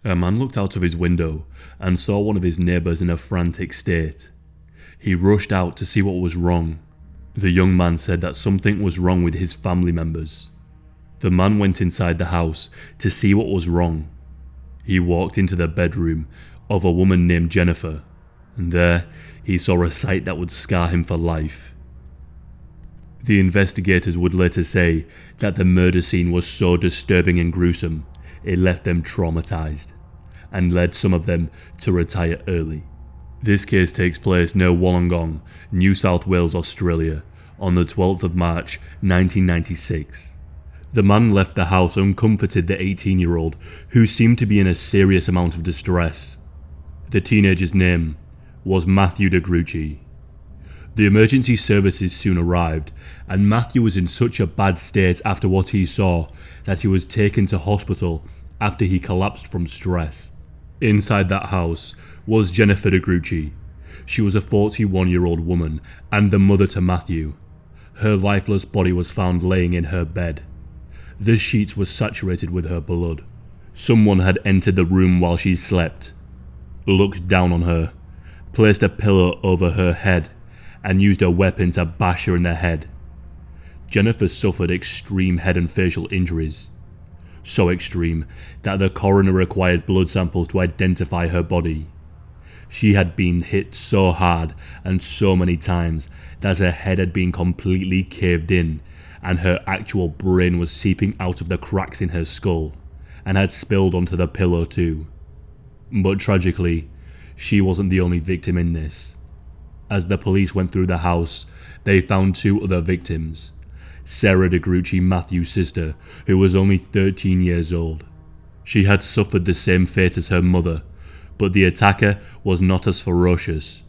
A man looked out of his window and saw one of his neighbours in a frantic state. He rushed out to see what was wrong. The young man said that something was wrong with his family members. The man went inside the house to see what was wrong. He walked into the bedroom of a woman named Jennifer, and there he saw a sight that would scar him for life. The investigators would later say that the murder scene was so disturbing and gruesome, it left them traumatised, and led some of them to retire early. This case takes place near Wollongong, New South Wales, Australia, on the 12th of March 1996. The man left the house and comforted the 18-year-old, who seemed to be in a serious amount of distress. The teenager's name was Matthew Gruchy. The emergency services soon arrived, and Matthew was in such a bad state after what he saw that he was taken to hospital after he collapsed from stress. Inside that house was Jennifer Gruchy. She was a 41-year-old woman and the mother to Matthew. Her lifeless body was found laying in her bed. The sheets were saturated with her blood. Someone had entered the room while she slept, looked down on her, placed a pillow over her head, and used a weapon to bash her in the head. Jennifer suffered extreme head and facial injuries. So extreme that the coroner required blood samples to identify her body. She had been hit so hard and so many times that her head had been completely caved in, and her actual brain was seeping out of the cracks in her skull, and had spilled onto the pillow too. But tragically, she wasn't the only victim in this. As the police went through the house, they found two other victims. Sarah Gruchy, Matthew's sister, who was only 13 years old. She had suffered the same fate as her mother, but the attacker was not as ferocious.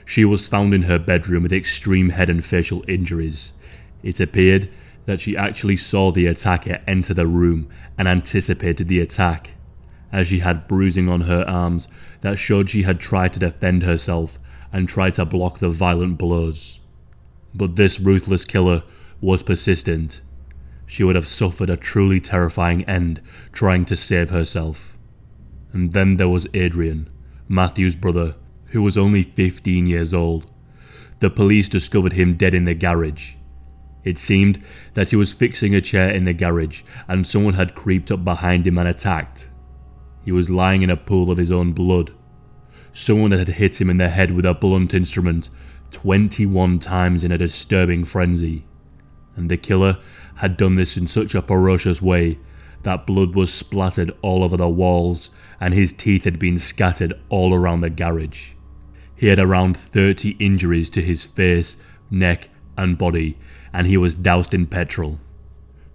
She was found in her bedroom with extreme head and facial injuries. It appeared that she actually saw the attacker enter the room and anticipated the attack, as she had bruising on her arms that showed she had tried to defend herself and tried to block the violent blows. But this ruthless killer was persistent. She would have suffered a truly terrifying end trying to save herself. And then there was Adrian, Matthew's brother, who was only 15 years old. The police discovered him dead in the garage. It seemed that he was fixing a chair in the garage and someone had creeped up behind him and attacked. He was lying in a pool of his own blood. Someone had hit him in the head with a blunt instrument 21 times in a disturbing frenzy. And the killer had done this in such a ferocious way that blood was splattered all over the walls and his teeth had been scattered all around the garage. He had around 30 injuries to his face, neck and body, and he was doused in petrol.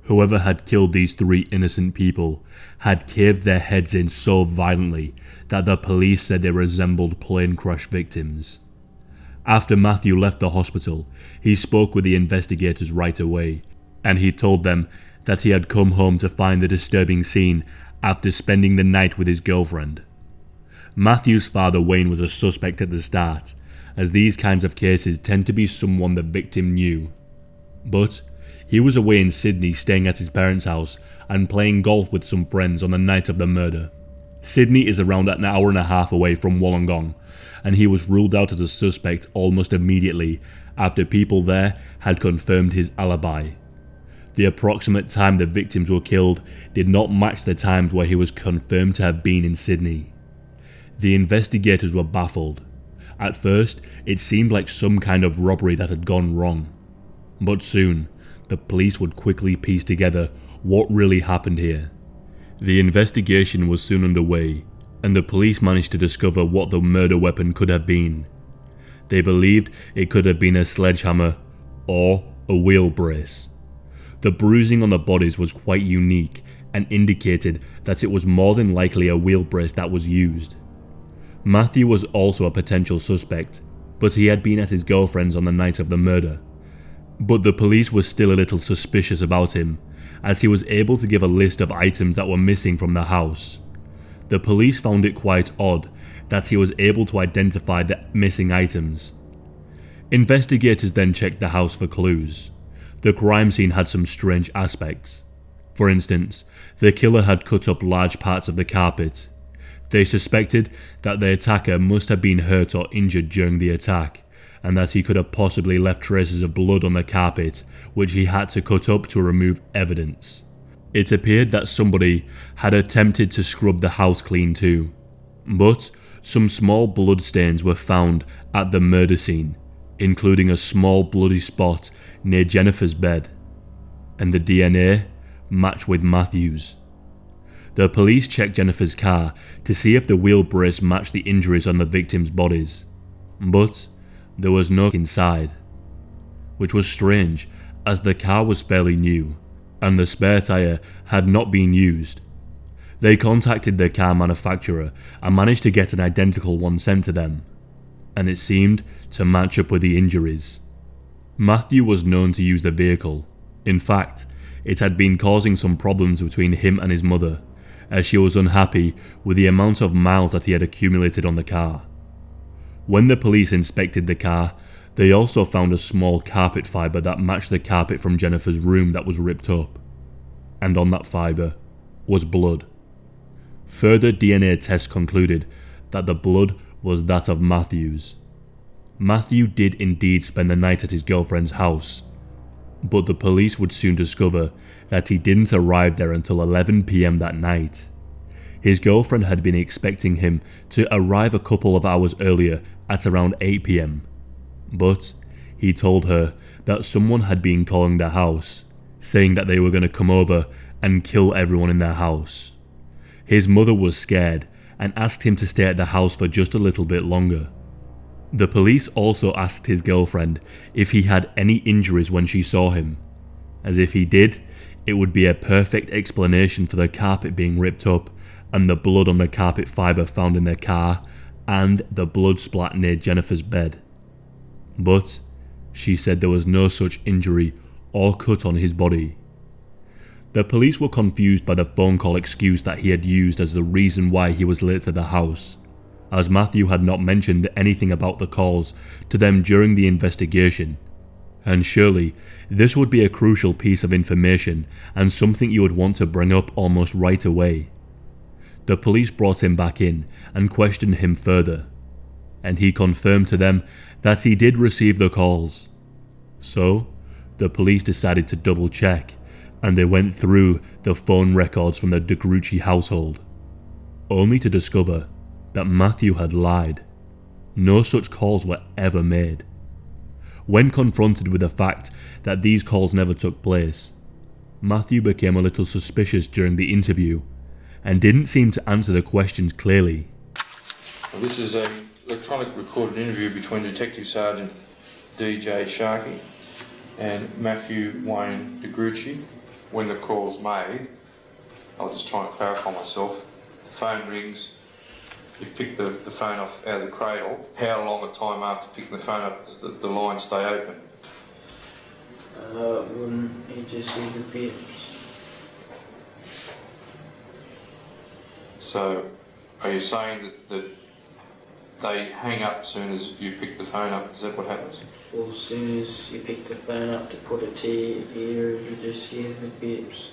Whoever had killed these three innocent people had caved their heads in so violently that the police said they resembled plane crash victims. After Matthew left the hospital, he spoke with the investigators right away, and he told them that he had come home to find the disturbing scene after spending the night with his girlfriend. Matthew's father Wayne was a suspect at the start, as these kinds of cases tend to be someone the victim knew. But he was away in Sydney staying at his parents' house and playing golf with some friends on the night of the murder. Sydney is around an hour and a half away from Wollongong, and he was ruled out as a suspect almost immediately after people there had confirmed his alibi. The approximate time the victims were killed did not match the times where he was confirmed to have been in Sydney. The investigators were baffled. At first, it seemed like some kind of robbery that had gone wrong. But soon, the police would quickly piece together what really happened here. The investigation was soon underway, and the police managed to discover what the murder weapon could have been. They believed it could have been a sledgehammer or a wheel brace. The bruising on the bodies was quite unique and indicated that it was more than likely a wheel brace that was used. Matthew was also a potential suspect, but he had been at his girlfriend's on the night of the murder. But the police were still a little suspicious about him, as he was able to give a list of items that were missing from the house. The police found it quite odd that he was able to identify the missing items. Investigators then checked the house for clues. The crime scene had some strange aspects. For instance, the killer had cut up large parts of the carpet. They suspected that the attacker must have been hurt or injured during the attack, and that he could have possibly left traces of blood on the carpet, which he had to cut up to remove evidence. It appeared that somebody had attempted to scrub the house clean too, but some small blood stains were found at the murder scene, including a small bloody spot near Jennifer's bed, and the DNA matched with Matthew's. The police checked Jennifer's car to see if the wheel brace matched the injuries on the victims' bodies, but there was no inside, which was strange as the car was fairly new and the spare tyre had not been used. They contacted the car manufacturer and managed to get an identical one sent to them, and it seemed to match up with the injuries. Matthew was known to use the vehicle. In fact, it had been causing some problems between him and his mother, as she was unhappy with the amount of miles that he had accumulated on the car. When the police inspected the car, they also found a small carpet fibre that matched the carpet from Jennifer's room that was ripped up, and on that fibre was blood. Further DNA tests concluded that the blood was that of Matthew's. Matthew did indeed spend the night at his girlfriend's house, but the police would soon discover that he didn't arrive there until 11 PM that night. His girlfriend had been expecting him to arrive a couple of hours earlier at around 8 PM, but he told her that someone had been calling the house, saying that they were going to come over and kill everyone in their house. His mother was scared and asked him to stay at the house for just a little bit longer. The police also asked his girlfriend if he had any injuries when she saw him, as if he did, it would be a perfect explanation for the carpet being ripped up and the blood on the carpet fibre found in their car and the blood splat near Jennifer's bed. But she said there was no such injury or cut on his body. The police were confused by the phone call excuse that he had used as the reason why he was late to the house, as Matthew had not mentioned anything about the calls to them during the investigation, and surely this would be a crucial piece of information and something you would want to bring up almost right away. The police brought him back in and questioned him further, and he confirmed to them that he did receive the calls. So, the police decided to double check, and they went through the phone records from the Gruchy household, only to discover that Matthew had lied. No such calls were ever made. When confronted with the fact that these calls never took place, Matthew became a little suspicious during the interview and didn't seem to answer the questions clearly. This is an electronic recorded interview between Detective Sergeant DJ Sharkey and Matthew Wayne de Gruchy. When the call's made, I'll just try and clarify myself. The phone rings, you pick the phone off out of the cradle. How long a time after picking the phone up does the line stay open? When you just see the beeps. So, are you saying that they hang up as soon as you pick the phone up? Is that what happens? Well, as soon as you pick the phone up to put it to your ear, you just hear the beeps.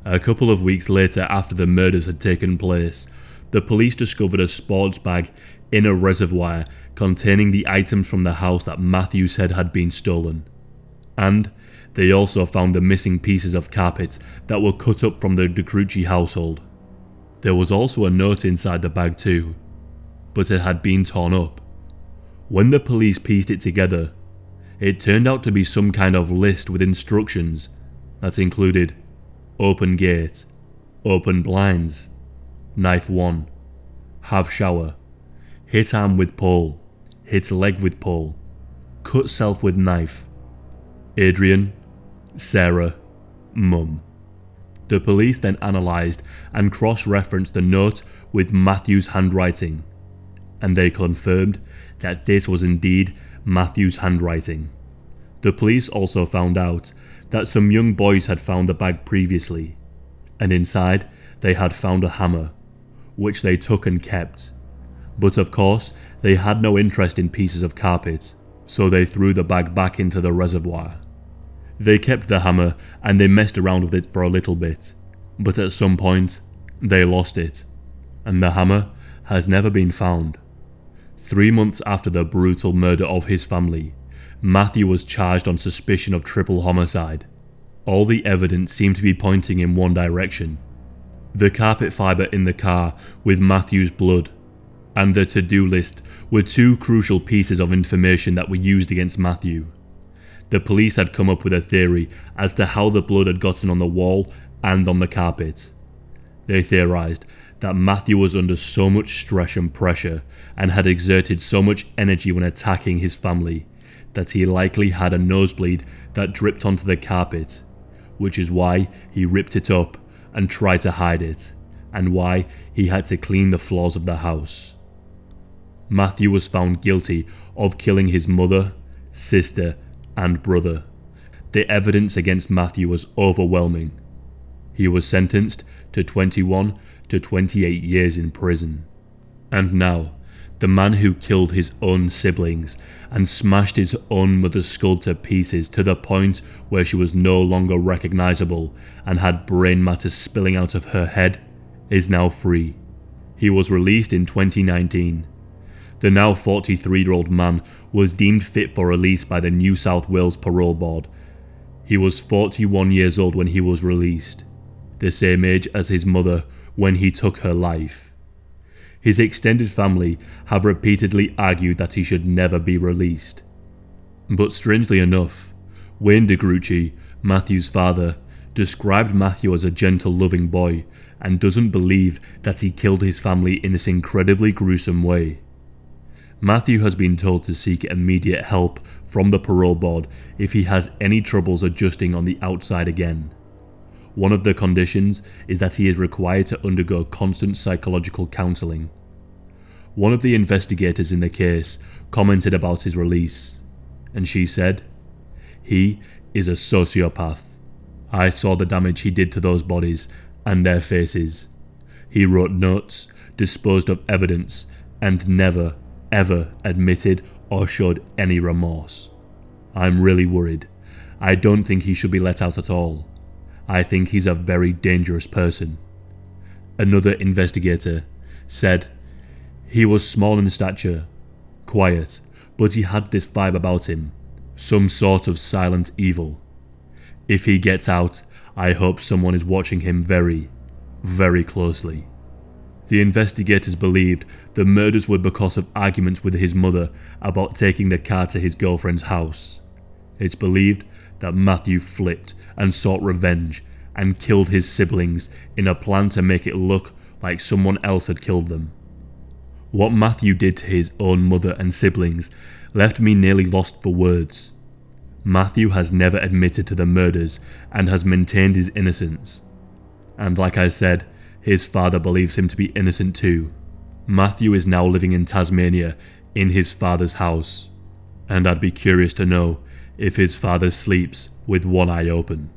A couple of weeks later, after the murders had taken place, the police discovered a sports bag in a reservoir containing the items from the house that Matthew said had been stolen. And they also found the missing pieces of carpet that were cut up from the de Gruchy household. There was also a note inside the bag too, but it had been torn up. When the police pieced it together, it turned out to be some kind of list with instructions that included open gate, open blinds, knife 1, have shower, hit arm with pole, hit leg with pole, cut self with knife, Adrian, Sarah, mum. The police then analysed and cross-referenced the note with Matthew's handwriting, and they confirmed that this was indeed Matthew's handwriting. The police also found out that some young boys had found the bag previously, and inside they had found a hammer, which they took and kept. But of course, they had no interest in pieces of carpet, so they threw the bag back into the reservoir. They kept the hammer and they messed around with it for a little bit, but at some point, they lost it, and the hammer has never been found. 3 months after the brutal murder of his family, Matthew was charged on suspicion of triple homicide. All the evidence seemed to be pointing in one direction: the carpet fibre in the car with Matthew's blood, and the to-do list were two crucial pieces of information that were used against Matthew. The police had come up with a theory as to how the blood had gotten on the wall and on the carpet. They theorised that Matthew was under so much stress and pressure and had exerted so much energy when attacking his family that he likely had a nosebleed that dripped onto the carpet, which is why he ripped it up and tried to hide it, and why he had to clean the floors of the house. Matthew was found guilty of killing his mother, sister, and brother. The evidence against Matthew was overwhelming. He was sentenced to 21 to 28 years in prison. And now, the man who killed his own siblings and smashed his own mother's skull to pieces to the point where she was no longer recognisable and had brain matter spilling out of her head, is now free. He was released in 2019. The now 43-year-old man was deemed fit for release by the New South Wales Parole Board. He was 41 years old when he was released, the same age as his mother when he took her life. His extended family have repeatedly argued that he should never be released. But strangely enough, Wayne de Gruchy, Matthew's father, described Matthew as a gentle, loving boy and doesn't believe that he killed his family in this incredibly gruesome way. Matthew has been told to seek immediate help from the parole board if he has any troubles adjusting on the outside again. One of the conditions is that he is required to undergo constant psychological counselling. One of the investigators in the case commented about his release, and she said, "He is a sociopath. I saw the damage he did to those bodies and their faces. He wrote notes, disposed of evidence, and never, ever admitted or showed any remorse. I'm really worried. I don't think he should be let out at all. I think he's a very dangerous person." Another investigator said, "He was small in stature, quiet, but he had this vibe about him, some sort of silent evil. If he gets out, I hope someone is watching him very, very closely." The investigators believed the murders were because of arguments with his mother about taking the car to his girlfriend's house. It's believed that Matthew flipped and sought revenge and killed his siblings in a plan to make it look like someone else had killed them. What Matthew did to his own mother and siblings left me nearly lost for words. Matthew has never admitted to the murders and has maintained his innocence. And like I said, his father believes him to be innocent too. Matthew is now living in Tasmania in his father's house, and I'd be curious to know if his father sleeps with one eye open.